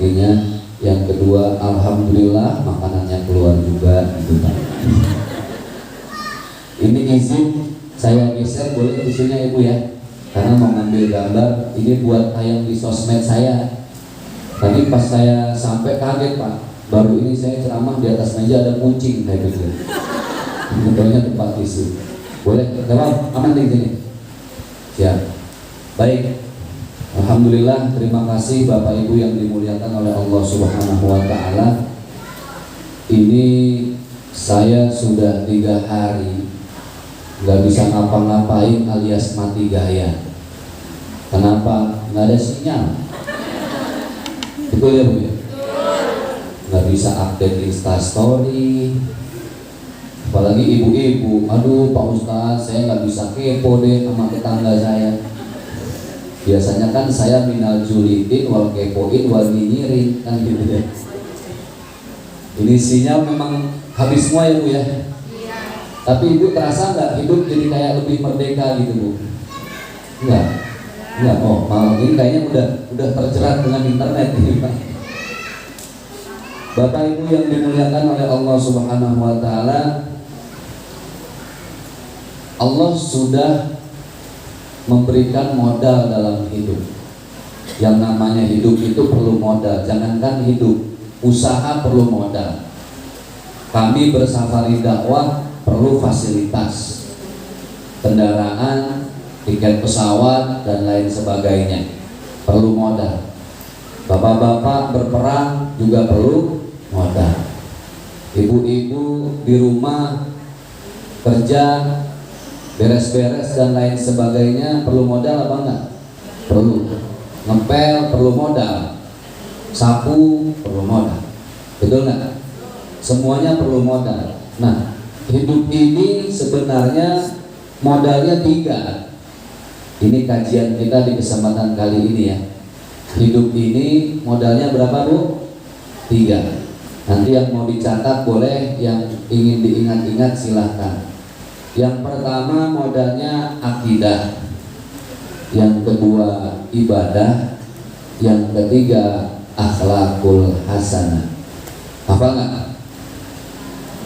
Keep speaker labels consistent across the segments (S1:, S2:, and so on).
S1: rezekinya. Yang kedua, alhamdulillah makanannya keluar juga gitu Pak. Ini izin saya geser, boleh isunya Ibu ya, karena mau ngambil gambar. Ini buat tayang di sosmed saya. Tadi pas saya sampai kaget Pak, baru ini saya ceramah di atas meja ada kucing, saya pikir sebetulnya tempat tisu. Boleh? Gak aman di sini. Siap. Baik. Alhamdulillah, terima kasih Bapak Ibu yang dimuliakan oleh Allah Subhanahu wa Ta'ala. Ini saya sudah 3 hari nggak bisa ngapa-ngapain alias mati gaya. Kenapa? Nggak ada sinyal. Betul ya Bu ya? Nggak bisa update Instastory. Apalagi ibu-ibu, aduh Pak Ustadz, saya nggak bisa kepo deh sama tetangga saya. Biasanya kan saya minal julidin wal kepoin wal nyinyirin kan gitu ya. Ini sinyal memang habis semua ya Bu ya. Tapi Ibu terasa nggak hidup jadi kayak lebih merdeka gitu Bu? Enggak. Oh, malam ini kayaknya udah terjerat dengan internet ini Pak. Bapak Ibu yang dimuliakan oleh Allah Subhanahu wa Ta'ala, Allah sudah memberikan modal dalam hidup. Yang namanya hidup itu perlu modal. Jangankan hidup, usaha perlu modal. Kami bersafari dakwah perlu fasilitas, kendaraan, tiket pesawat dan lain sebagainya, perlu modal. Bapak-bapak berperang juga perlu modal. Ibu-ibu di rumah kerja, beres-beres dan lain sebagainya perlu modal apa enggak? Perlu. Ngepel perlu modal, sapu perlu modal, betul enggak? Semuanya perlu modal. Nah, hidup ini sebenarnya modalnya 3. Ini kajian kita di kesempatan kali ini ya. Hidup ini modalnya berapa Bu? 3. Nanti yang mau dicatat boleh, yang ingin diingat-ingat silahkan. Yang pertama modalnya akidah, yang kedua ibadah, yang ketiga akhlakul hasanah. Apa enggak?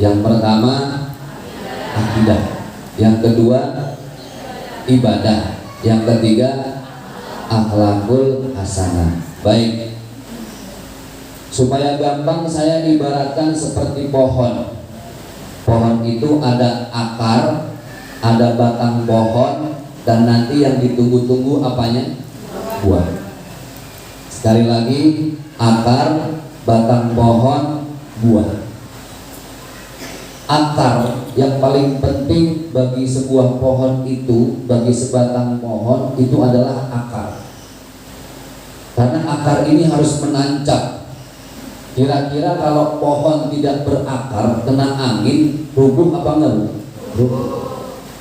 S1: Yang pertama akidah, yang kedua ibadah, yang ketiga akhlakul hasanah. Baik, supaya gampang saya ibaratkan seperti pohon. Pohon itu ada akar, ada batang pohon, dan nanti yang ditunggu-tunggu apanya? Buah. Sekali lagi, akar, batang pohon, buah. Akar yang paling penting bagi sebuah pohon itu, bagi sebatang pohon itu adalah akar. Karena akar ini harus menancap. Kira-kira kalau pohon tidak berakar, kena angin, rubuh apa enggak Bu? Rubuh.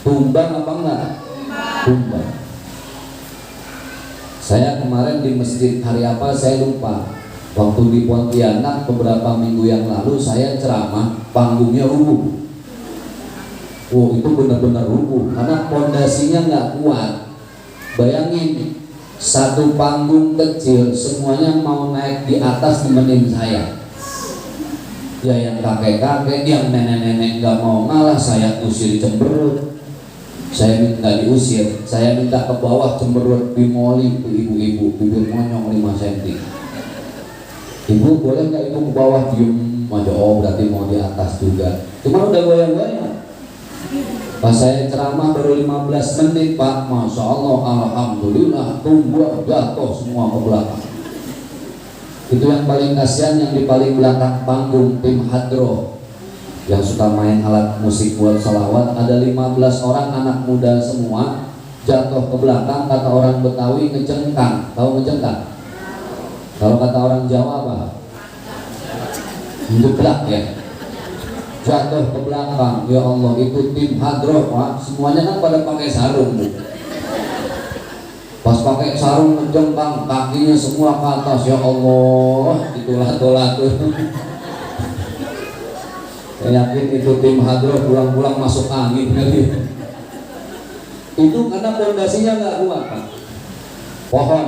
S1: Tumbang apa enggak? Tumbang. Saya kemarin di masjid hari apa saya lupa. Waktu di Pontianak beberapa minggu yang lalu saya ceramah, panggungnya rubuh. Oh, itu benar-benar rubuh karena pondasinya nggak kuat. Bayangin, satu panggung kecil semuanya mau naik di atas nemenin saya. Ya yang kakek-kakek, yang nenek-nenek nggak mau ngalah, saya usir cemberut. Saya minta diusir, saya minta ke bawah cemberut, dimoli ke ibu-ibu, bibir monyong 5 cm. Ibu boleh nggak ibu ke bawah? Diem aja. Oh berarti mau di atas juga. Cuma udah goyang-goyang. Pas saya ceramah baru 15 menit Pak, Masya Allah, Alhamdulillah, tumbuh jatuh semua ke belakang. Itu yang paling kasihan, yang di paling belakang panggung tim hadroh yang suka main alat musik buat salawat. Ada 15 orang anak muda semua, jatuh ke belakang. Kata orang Betawi ngecengkang. Tahu ngecengkang? Kalau kata orang Jawa apa? Jeblak ya. Jatuh ke belakang. Ya Allah, itu tim hadroh Pak. Semuanya kan pada pakai sarung Bu. Pas pakai sarung menjengkang, kakinya semua ke atas. Ya Allah, itulah tolatur. Saya yakin itu tim hadroh pulang-pulang masuk angin kali. Itu karena pondasinya nggak kuat Pak. Pohon,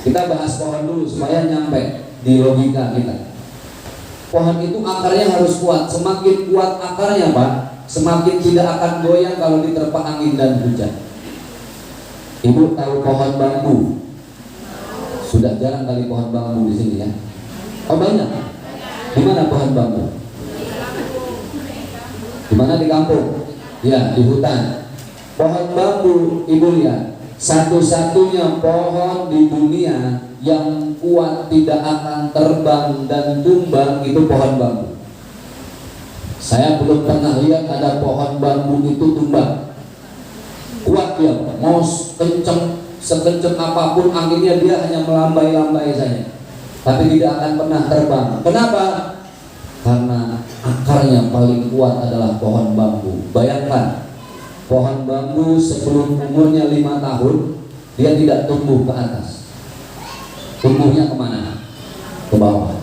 S1: kita bahas pohon dulu supaya nyampe. di logika kita. Pohon itu akarnya harus kuat. Semakin kuat akarnya Pak, semakin tidak akan goyang kalau diterpa angin dan hujan. Ibu tahu pohon bambu? Sudah jarang kali pohon bambu di sini ya. Oh banyak. Di mana pohon bambu? Di mana? Di kampung? Ya, di hutan. Pohon bambu, ibu lihat, satu-satunya pohon di dunia yang kuat tidak akan terbang dan tumbang itu pohon bambu. Saya belum pernah lihat ada pohon bambu itu tumbang. Kuat dia, mau kenceng, sekenceng apapun anginnya dia hanya melambai-lambai saja, tapi tidak akan pernah terbang. Kenapa? Karena akarnya paling kuat adalah pohon bambu. Bayangkan, pohon bambu sebelum umurnya 5 tahun dia tidak tumbuh ke atas, tumbuhnya kemana? Ke bawah.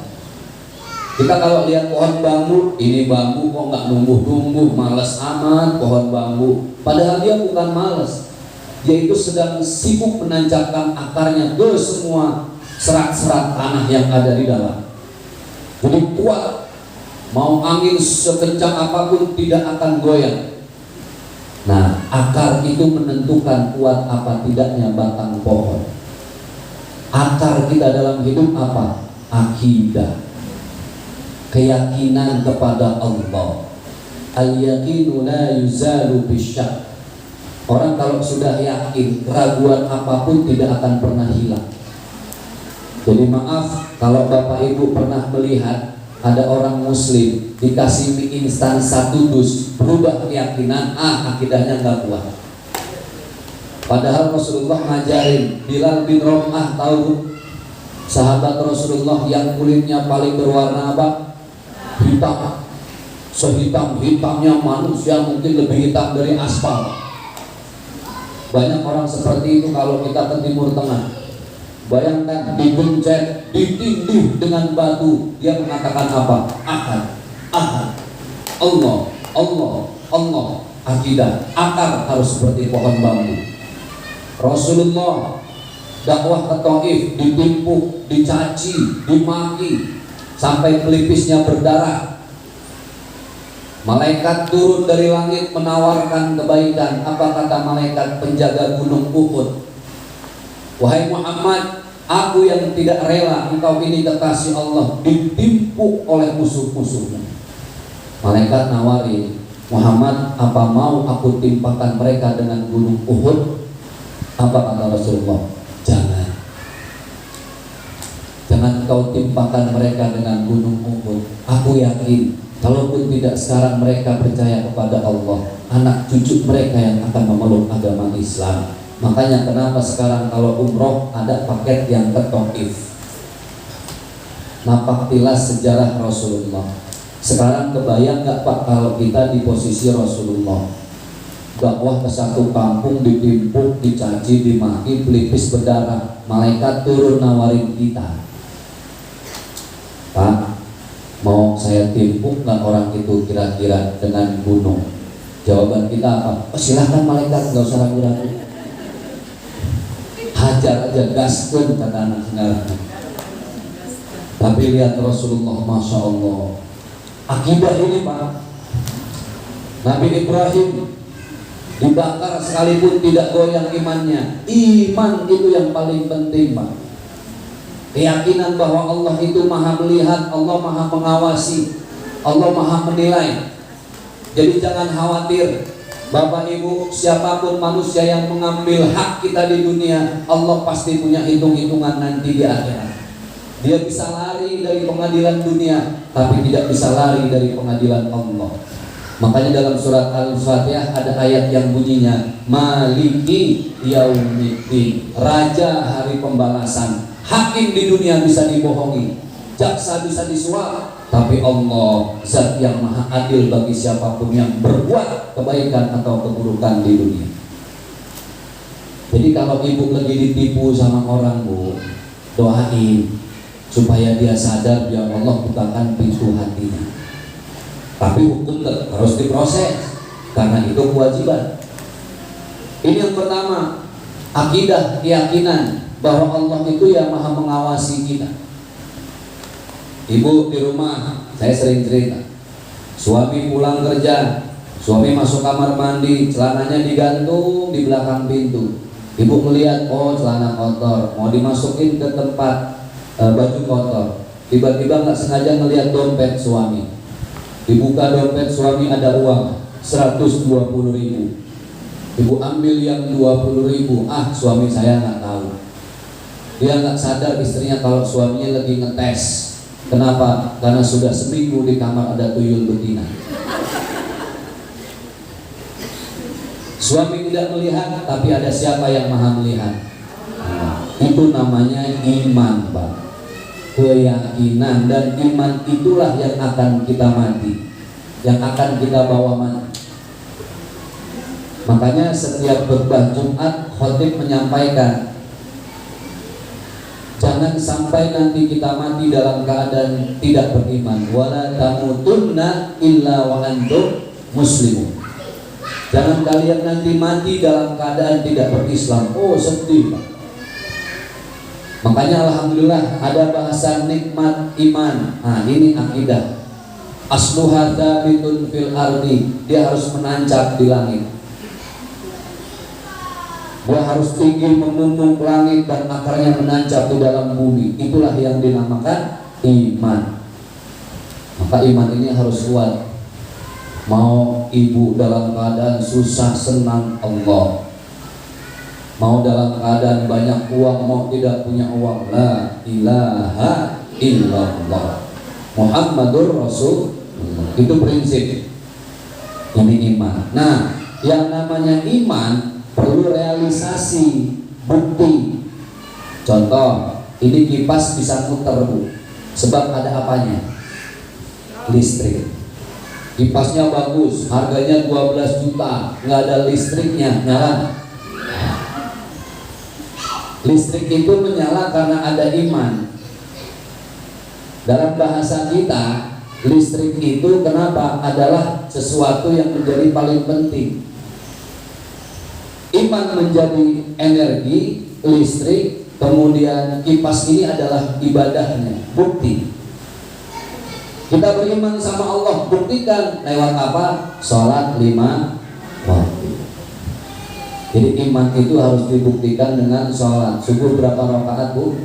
S1: Kita kalau lihat pohon bambu, ini bambu kok nggak numbuh-numbuh, males amat pohon bambu. Padahal dia bukan males, dia itu sedang sibuk menancapkan akarnya ke semua serat-serat tanah yang ada di dalam. Jadi kuat, mau angin sekencang apapun tidak akan goyang. Nah, akar itu menentukan kuat apa tidaknya batang pohon. Akar kita dalam hidup apa? Akidah, keyakinan kepada Allah. Al-yaqinu la yuzalu bisyak. Orang kalau sudah yakin, keraguan apapun tidak akan pernah hilang. Jadi maaf kalau Bapak Ibu pernah melihat ada orang muslim dikasih mie instan 1 dus, berubah keyakinan, akidahnya nggak kuat. Padahal Rasulullah ngajarin. Bilal bin Rabah, tahu sahabat Rasulullah yang kulitnya paling berwarna apa? Hitam. Sehitam-hitamnya manusia, mungkin lebih hitam dari aspal. Banyak orang seperti itu kalau kita ke Timur Tengah. Bayangkan dibencet, ditindih dengan batu, dia mengatakan apa? Ahad, ahad, Allah, Allah, Allah. Akidah, akar harus seperti pohon bambu. Rasulullah dakwah ke Taif, ditimpuk, dicaci, dimaki, sampai pelipisnya berdarah. Malaikat turun dari langit menawarkan kebaikan. Apa kata malaikat penjaga gunung Uhud? Wahai Muhammad, aku yang tidak rela engkau ini kekasih Allah ditimpuk oleh musuh-musuhnya. Malaikat nawari, Muhammad, apa mau aku timpakan mereka dengan gunung Uhud? Apa kata Rasulullah? Jangan. Jangan kau timpakan mereka dengan gunung Uhud. Aku yakin, kalaupun tidak sekarang mereka percaya kepada Allah, anak cucu mereka yang akan memeluk agama Islam. Makanya kenapa sekarang kalau umroh ada paket yang ke Taif. Napak tilas sejarah Rasulullah. Sekarang kebayang gak Pak kalau kita di posisi Rasulullah, dakwah ke satu kampung, ditimpuk, dicaci, dimaki, pelipis berdarah, malaikat turun nawarin kita, Pak, mau saya timpuk nggak orang itu kira-kira dengan gunung? Jawaban kita apa? Oh, silahkan malaikat, nggak usah ragu-ragu. Hajar aja, gaspun kata anak sekarang. Tapi lihat Rasulullah, Masya Allah, akidah ini Pak. Nabi Ibrahim dibakar sekalipun tidak goyang imannya. Iman itu yang paling penting Pak. Keyakinan bahwa Allah itu maha melihat, Allah maha mengawasi, Allah maha menilai. Jadi jangan khawatir Bapak Ibu, siapapun manusia yang mengambil hak kita di dunia, Allah pasti punya hitung-hitungan nanti di akhirat. Dia bisa lari dari pengadilan dunia, tapi tidak bisa lari dari pengadilan Allah. Makanya dalam surat Al-Fatihah ada ayat yang bunyinya Maliki Yaumiddin, Raja hari pembalasan. Hakim di dunia bisa dibohongi, jaksa bisa disuap, tapi Allah zat yang maha adil bagi siapapun yang berbuat kebaikan atau keburukan di dunia. Jadi kalau ibu lagi ditipu sama orang Bu, doain supaya dia sadar biar Allah bukakan pintu hatinya. Tapi hukum harus diproses, karena itu kewajiban. Ini yang pertama, akidah, keyakinan bahwa Allah itu yang maha mengawasi kita. Ibu di rumah, saya sering cerita, suami pulang kerja, suami masuk kamar mandi, celananya digantung di belakang pintu. Ibu melihat, oh celana kotor, mau dimasukin ke tempat baju kotor. Tiba-tiba nggak sengaja ngelihat dompet suami. Dibuka dompet suami, ada uang 120.000. Ibu ambil yang 20.000. Suami saya nggak tahu. Dia nggak sadar istrinya kalau suaminya lagi ngetes. Kenapa? Karena sudah seminggu di kamar ada tuyul betina. Suami tidak melihat, tapi ada siapa yang maha melihat? Itu namanya iman, Pak. Keyakinan, dan iman itulah yang akan kita mati, yang akan kita bawa mati. Makanya setiap khutbah Jumat khotib menyampaikan, jangan sampai nanti kita mati dalam keadaan tidak beriman. Wala tamutunna illa wa antum muslimun. Jangan kalian nanti mati dalam keadaan tidak berislam. Oh, sedih, Pak. Makanya alhamdulillah ada bahasa nikmat iman. Ini akidah. Asluha tsabitun fil ardi. Dia harus menancap di langit. Dia harus tinggi memumbung langit dan akarnya menancap di dalam bumi. Itulah yang dinamakan iman. Maka iman ini harus kuat. Mau ibu dalam keadaan susah senang Allah, mau dalam keadaan banyak uang, mau tidak punya uang, la ilaha illallah Muhammadur Rasulullah. Itu prinsip. Ini iman. Nah, yang namanya iman perlu realisasi, bukti. Contoh, ini kipas bisa muter, Bu. Sebab ada apanya? Listrik. Kipasnya bagus, harganya 12 juta, nggak ada listriknya, nyala. Listrik itu menyala karena ada iman. Dalam bahasa kita, listrik itu kenapa? Adalah sesuatu yang menjadi paling penting. Iman menjadi energi, listrik, kemudian kipas ini adalah ibadahnya, bukti. Kita beriman sama Allah, buktikan lewat apa? Sholat 5 waktu. Jadi iman itu harus dibuktikan dengan sholat. Subuh berapa rakaat, Bu?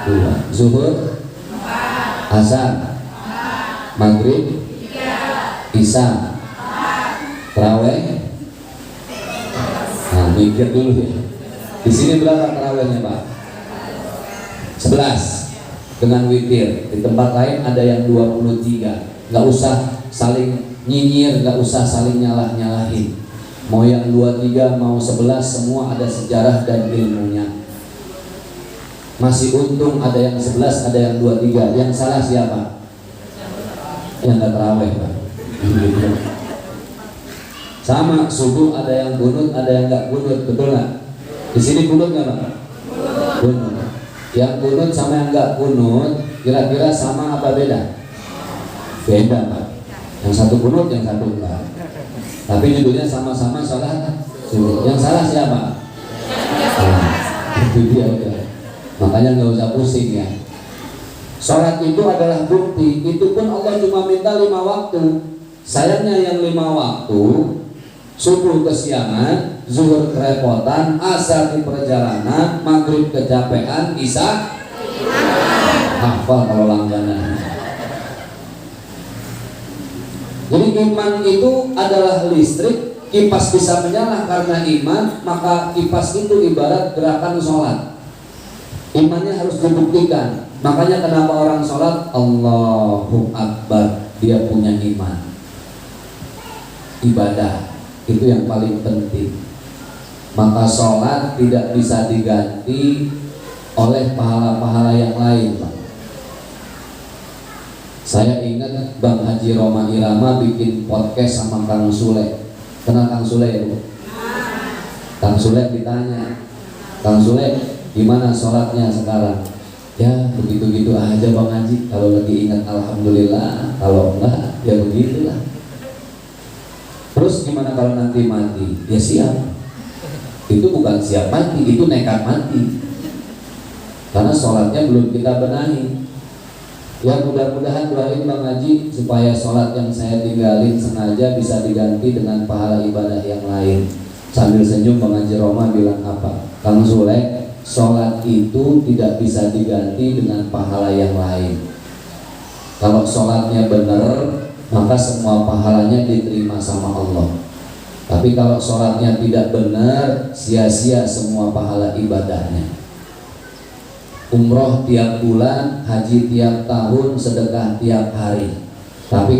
S1: 2. Zuhur? 4. Asar? 4. Maghrib? 3. Isya? 4. Tarawih? Mikir dulu ya. Di sini berapa tarawihnya, Pak? 11. Dengan witir. Di tempat lain ada yang 23. Nggak usah saling nyinyir, nggak usah saling nyalah-nyalahin. Mau yang 23, mau 11, semua ada sejarah dan ilmunya. Masih untung ada yang 11, ada yang 23. Yang salah siapa? Yang nggak tarawih, Pak. Sama, subuh ada yang kunut, ada yang nggak kunut, betul nggak? Di sini kunut nggak, Pak? Kunut. Yang kunut sama yang enggak kunut kira-kira sama apa beda? Beda, Pak. Yang satu kunut, yang satu enggak. Tapi judulnya sama-sama sholat subuh. Yang salah siapa? Itu dia udah. Makanya nggak usah pusing ya. Sholat itu adalah bukti. Itu pun Allah cuma minta 5 waktu. Sayangnya yang 5 waktu, subuh kesiangan, zuhur kerepotan, asar di perjalanan, maghrib kecapean, isya hafal kalau langganan. Jadi iman itu adalah listrik. Kipas bisa menyala karena iman, maka kipas itu ibarat gerakan sholat. Imannya harus dibuktikan. Makanya kenapa orang sholat Allahu Akbar, dia punya iman. Ibadah itu yang paling penting. Maka sholat tidak bisa diganti oleh pahala-pahala yang lain, Pak. Saya ingat Bang Haji Roma Irama bikin podcast sama Kang Sule. Kenal Kang Sule ya, Bu? Kang Sule ditanya, Kang Sule gimana sholatnya sekarang? Ya begitu-gitu aja Bang Haji. Kalau lagi ingat alhamdulillah, kalau enggak ya begitulah. Terus gimana kalau nanti mati? Ya siap. Itu bukan siap mati, itu nekat mati. Karena sholatnya belum kita benahi. Ya mudah-mudahan doain Bang Haji supaya sholat yang saya tinggalin sengaja bisa diganti dengan pahala ibadah yang lain. Sambil senyum Bang Haji Roma bilang apa? Kang Sule, sholat itu tidak bisa diganti dengan pahala yang lain. Kalau sholatnya benar, maka semua pahalanya diterima sama Allah. Tapi kalau sholatnya tidak benar, sia-sia semua pahala ibadahnya. Umroh tiap bulan, haji tiap tahun, sedekah tiap hari. Tapi